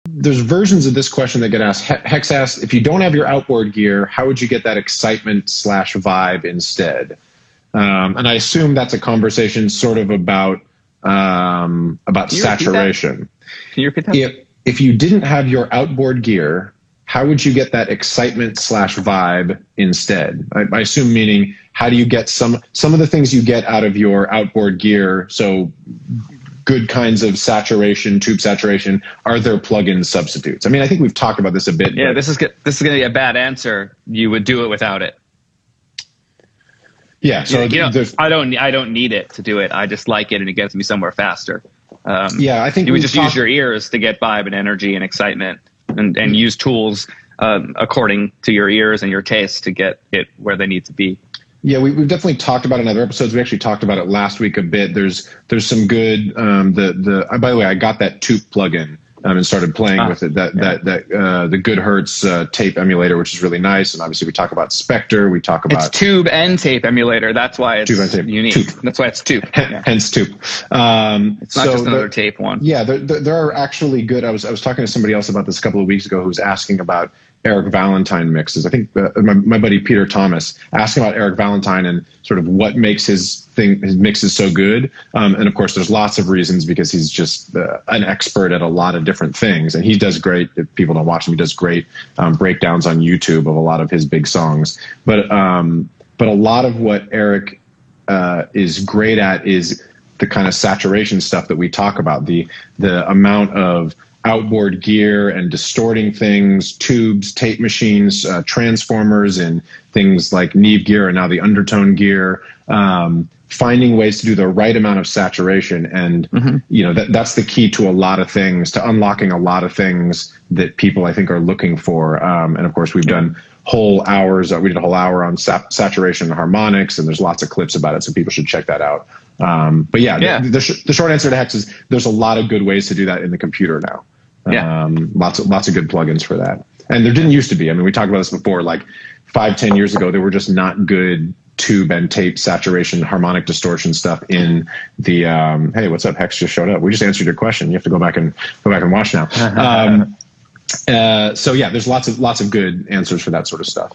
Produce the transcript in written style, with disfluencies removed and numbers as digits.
there's versions of this question that get asked. Hex asked, if you don't have your outboard gear, how would you get that excitement / vibe instead? And I assume that's a conversation sort of about saturation. Can you repeat that? If you didn't have your outboard gear, how would you get that excitement / vibe instead? I assume meaning, how do you get some of the things you get out of your outboard gear? So good kinds of saturation, tube saturation, are there plug-in substitutes? I mean, I think we've talked about this a bit. Yeah, this is going to be a bad answer. You would do it without it. Yeah, so I don't need it to do it. I just like it, and it gets me somewhere faster. I think you would just use your ears to get vibe and energy and excitement, and use tools according to your ears and your taste to get it where they need to be. Yeah, we've definitely talked about it in other episodes. We actually talked about it last week a bit. There's some good by the way, I got that Toop plugin and started playing with it. The Good Hertz tape emulator, which is really nice. And obviously we talk about Spectre. We talk about it's tube and tape emulator. That's why it's unique. Toop. That's why it's Toop. Hence Toop. It's not just another tape one. Yeah, there are actually good. I was talking to somebody else about this a couple of weeks ago who was asking about Eric Valentine mixes. I think my buddy Peter Thomas asking about Eric Valentine and sort of what makes his mixes so good. And of course, there's lots of reasons, because he's just an expert at a lot of different things, and he does great. If people don't watch him, he does great breakdowns on YouTube of a lot of his big songs. But a lot of what Eric is great at is the kind of saturation stuff that we talk about, the amount of outboard gear and distorting things, tubes, tape machines, transformers, and things like Neve gear and now the undertone gear, finding ways to do the right amount of saturation. And, that's the key to a lot of things, to unlocking a lot of things that people, I think, are looking for. And of course, we've done whole hours. We did a whole hour on saturation and harmonics, and there's lots of clips about it, so people should check that out. But the short answer to Hex is there's a lot of good ways to do that in the computer now. Lots of good plugins for that. And there didn't used to be. I mean, we talked about this before, like 5-10 years ago, there were just not good tube and tape saturation, harmonic distortion stuff in the, hey, what's up? Hex just showed up. We just answered your question. You have to go back and watch now. So yeah, there's lots of good answers for that sort of stuff.